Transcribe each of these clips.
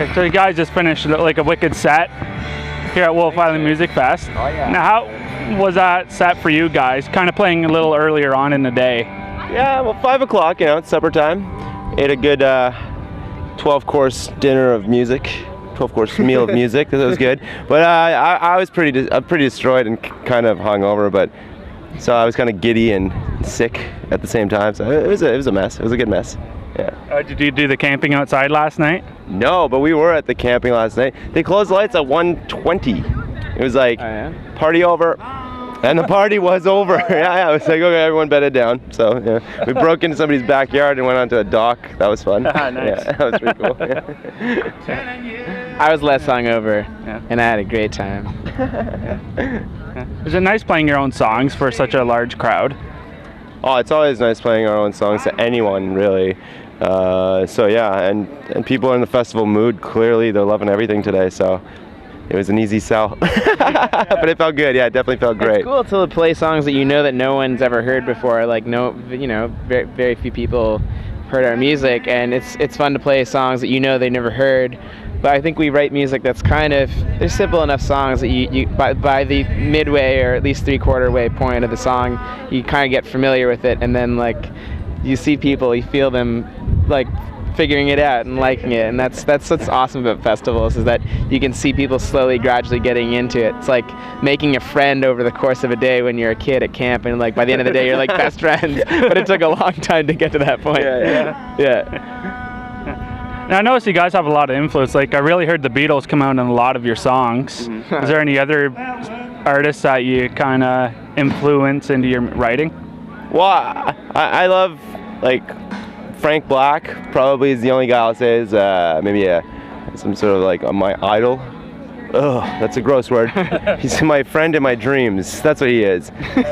Okay, so you guys just finished like a wicked set here at Wolf Island Music Fest. Oh yeah. Now, how was that set for you guys? Kind of playing a little earlier on in the day. Yeah, well, 5 o'clock, it's supper time. Ate a good 12-course dinner of music, 12-course meal of music. That was good. But I was pretty destroyed and kind of hungover, but so I was kind of giddy and sick at the same time. So it was a mess. It was a good mess. Yeah. Did you do the camping outside last night? No, but we were at the camping last night. They closed the lights at 1:20. It was like party over, and the party was over. Yeah, it was like, okay, everyone bedded down. So yeah, we broke into somebody's backyard and went onto a dock. That was fun. Nice. Yeah, that was pretty cool. I was less hungover, and I had a great time. Is it nice playing your own songs for such a large crowd? Oh, it's always nice playing our own songs to anyone, really. So yeah, and people are in the festival mood. Clearly, they're loving everything today. So it was an easy sell, but it felt good. Yeah, it definitely felt great. It's cool to play songs that that no one's ever heard before. Like very, very few people heard our music, and it's fun to play songs that they never heard. But I think we write music that's they're simple enough songs that you by the midway or at least 3/4 way point of the song, you kind of get familiar with it, and then you see people, you feel them figuring it out and liking it, and that's what's awesome about festivals, is that you can see people slowly, gradually getting into it. It's like making a friend over the course of a day when you're a kid at camp, and by the end of the day you're best friends. But it took a long time to get to that point. Yeah. Now, I noticed you guys have a lot of influence. I really heard the Beatles come out in a lot of your songs. Is there any other artists that you kind of influence into your writing? Well, I love Frank Black. Probably is the only guy I'll say is maybe some sort of my idol. Ugh, that's a gross word. He's my friend in my dreams. That's what he is. Friend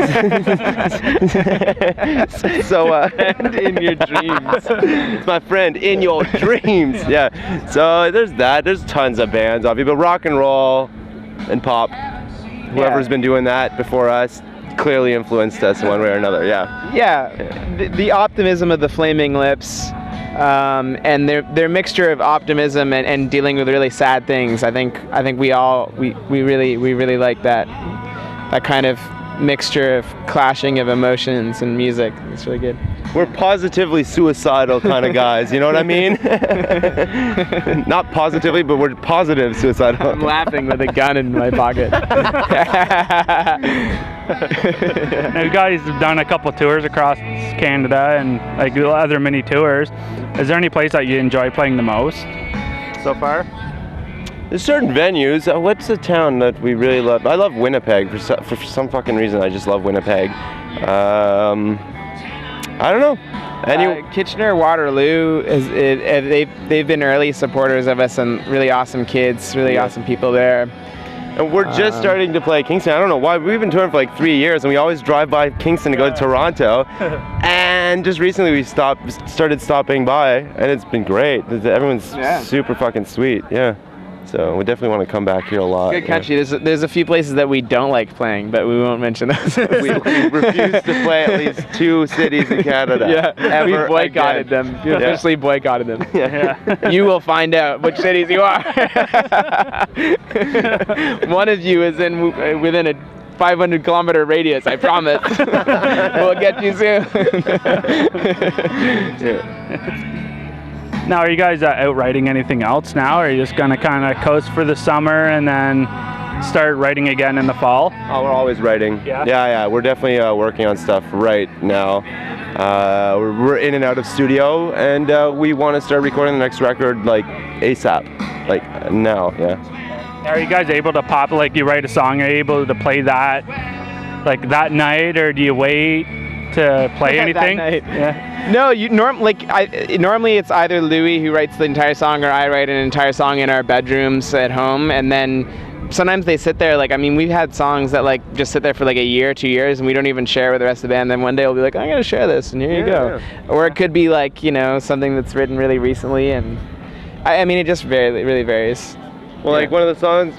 in your dreams. It's my friend in your dreams. Yeah. So there's that. There's tons of bands, obviously, but rock and roll and pop. Whoever's been doing that before us clearly influenced us in one way or another. Yeah. The optimism of the Flaming Lips. And their mixture of optimism and dealing with really sad things. I think we really like that kind of mixture of clashing of emotions and music. It's really good. We're positively suicidal kind of guys, you know what I mean? Not positively, but we're positive suicidal. I'm laughing with a gun in my pocket. Now, you guys have done a couple tours across Canada and other mini tours. Is there any place that you enjoy playing the most so far? There's certain venues. What's the town that we really love? I love Winnipeg for some fucking reason. I just love Winnipeg. I don't know. Kitchener, Waterloo they've been early supporters of us, and really awesome kids, awesome people there. And we're just starting to play Kingston. I don't know why. We've been touring for 3 years, and we always drive by Kingston to go to Toronto. And just recently we started stopping by, and it's been great. Everyone's super fucking sweet. Yeah. So we definitely want to come back here a lot. Good country. Yeah. There's a few places that we don't like playing, but we won't mention those. we refuse to play at least 2 cities in Canada. Yeah, we boycotted them. We officially boycotted them. Yeah. You will find out which cities you are. One of you is within a 500-kilometer radius, I promise. We'll get you soon. Now, are you guys out writing anything else now, or are you just going to kind of coast for the summer and then start writing again in the fall? Oh, we're always writing. Yeah. We're definitely working on stuff right now. We're in and out of studio, and we want to start recording the next record ASAP, now. Yeah. Are you guys able to pop, you write a song, are you able to play that that night, or do you wait to play anything? That night. No, normally it's either Louis who writes the entire song, or I write an entire song in our bedrooms at home, and then sometimes they sit there. We've had songs that just sit there for a year, 2 years, and we don't even share with the rest of the band. Then one day we'll be I'm gonna share this, and here you go. Yeah. Or it could be something that's written really recently, and it just really varies. Well, one of the songs.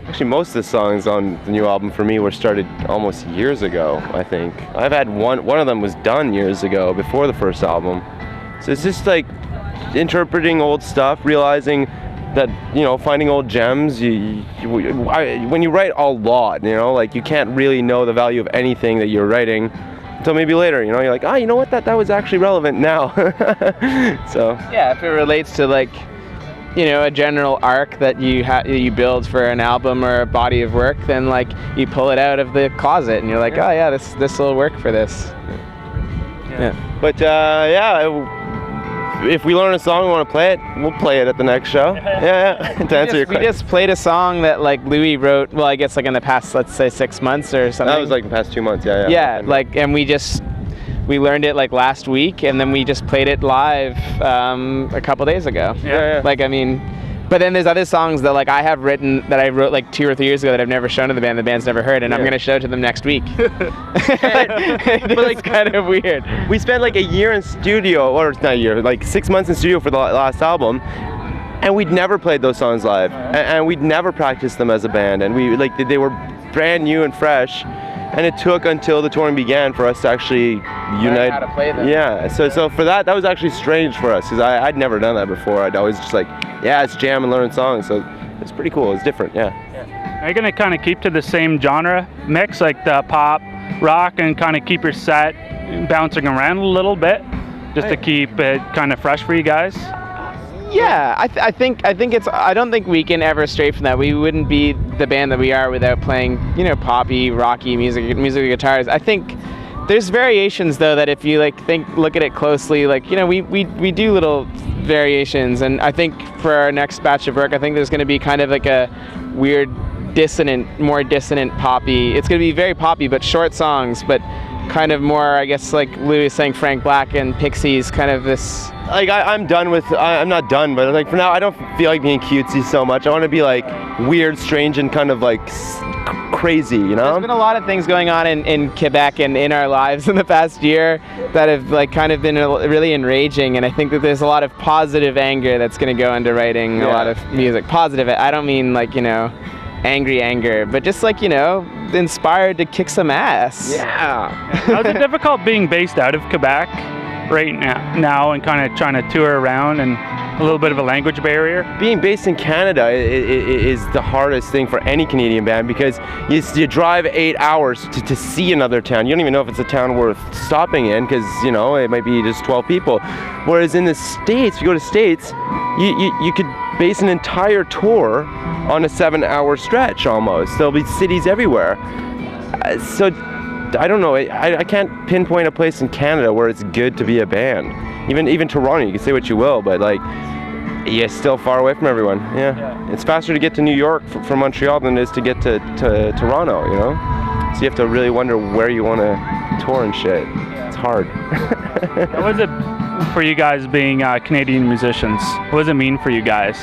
Actually, most of the songs on the new album for me were started almost years ago, I think. I've had one of them was done years ago, before the first album. So it's just interpreting old stuff, realizing that, finding old gems. When you write a lot, like you can't really know the value of anything that you're writing until maybe later. You're like, oh, you know what, that was actually relevant now. So yeah, if it relates to like, a general arc that you build for an album or a body of work, then like you pull it out of the closet and you're like, oh yeah, this will work for this. Yeah. But if we learn a song and want to play it, we'll play it at the next show. Yeah. To answer your question. We just played a song that like Louis wrote. Well, I guess like in the past, let's say 6 months or something. That was like the past 2 months. Yeah. Yeah, like, and we learned it like last week, and then we just played it live a couple days ago. Yeah. Like, I mean, but then there's other songs that like I wrote like 2 or 3 years ago that I've never shown to the band. The band's never heard, and I'm gonna show it to them next week. But like, kind of weird. We spent like a year in studio, or not a year, like 6 months in studio for the last album, and we'd never played those songs live, and we'd never practiced them as a band, and they were brand new and fresh. And it took until the touring began for us to actually unite. How to play them. Yeah, so for that was actually strange for us, because I'd never done that before. I'd always just like, it's jam and learn songs. So it's pretty cool. It's different, yeah. Are you going to kind of keep to the same genre mix, like the pop, rock, and kind of keep your set bouncing around a little bit, just to keep it kind of fresh for you guys? Yeah, I think it's. I don't think we can ever stray from that. We wouldn't be the band that we are without playing, poppy, rocky music with guitars. I think there's variations though that if you look at it closely, like we do little variations, and I think for our next batch of work, I think there's going to be kind of like a weird, more dissonant poppy. It's going to be very poppy, but short songs, but kind of more, I guess, like Louis was saying, Frank Black and Pixies, kind of this. Like I'm not done, but like for now I don't feel like being cutesy so much. I want to be like weird, strange, and kind of like crazy, There's been a lot of things going on in Quebec and in our lives in the past year that have like kind of been really enraging, and I think that there's a lot of positive anger that's going to go into writing a lot of music. Positive. I don't mean like angry anger, but just like inspired to kick some ass. Yeah. How's it difficult being based out of Quebec right now and kind of trying to tour around, and a little bit of a language barrier? Being based in Canada is the hardest thing for any Canadian band, because you drive 8 hours to see another town. You don't even know if it's a town worth stopping in, because it might be just 12 people. Whereas in the States, if you go to States, you could base an entire tour on a 7-hour stretch almost. There'll be cities everywhere. So I don't know. I can't pinpoint a place in Canada where it's good to be a band. Even Toronto, you can say what you will, but like, you're still far away from everyone. Yeah. It's faster to get to New York from Montreal than it is to get to Toronto. So you have to really wonder where you want to tour and shit. It's hard. What was it for you guys being Canadian musicians? What does it mean for you guys?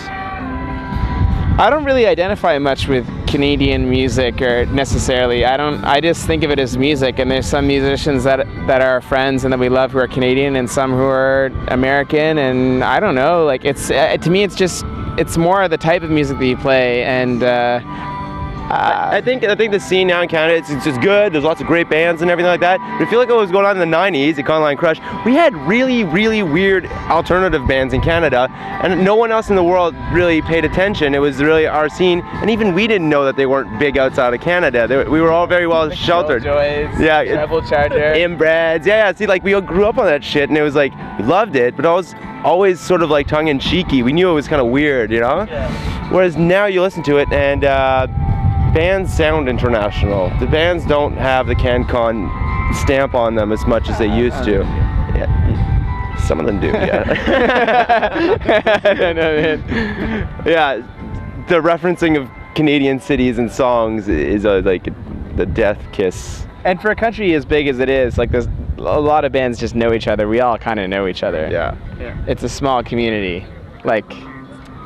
I don't really identify much with Canadian music or necessarily. I just think of it as music, and there's some musicians that are friends and that we love who are Canadian, and some who are American, and I don't know, like it's to me it's more the type of music that you play, and I think the scene now in Canada, it's just good. There's lots of great bands and everything like that. But I feel like what was going on in the 90s, Econoline Crush, we had really, really weird alternative bands in Canada, and no one else in the world really paid attention. It was really our scene, and even we didn't know that they weren't big outside of Canada. We were all very well sheltered. Joys, yeah, Treble Charger, Inbreds. Yeah. See, like we all grew up on that shit, and it was like we loved it, but always sort of like tongue-in-cheeky. We knew it was kind of weird, Yeah. Whereas now you listen to it, and bands sound international. The bands don't have the CanCon stamp on them as much as they used to. Yeah, some of them do, yeah. I know, man. Yeah, the referencing of Canadian cities and songs is like the death kiss. And for a country as big as it is, like there's a lot of bands just know each other. We all kind of know each other. Yeah. It's a small community. Like,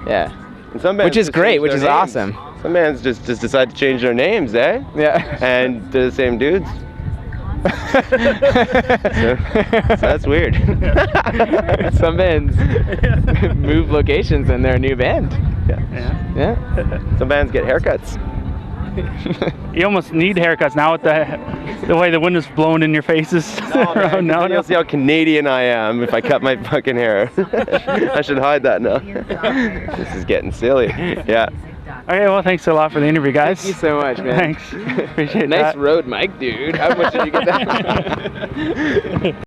yeah. And some bands which is great, which is names. Awesome. Some bands just decide to change their names, eh? Yeah. And they're the same dudes. so that's weird. Some bands move locations and they're a new band. Yeah. Some bands get haircuts. You almost need haircuts now with the way the wind is blowing in your faces. No, you'll see how Canadian I am if I cut my fucking hair. I should hide that now. This is getting silly. Yeah. Okay, well, thanks a lot for the interview, guys. Thank you so much, man. Thanks. Appreciate Nice that. road mic, dude. How much did you get that?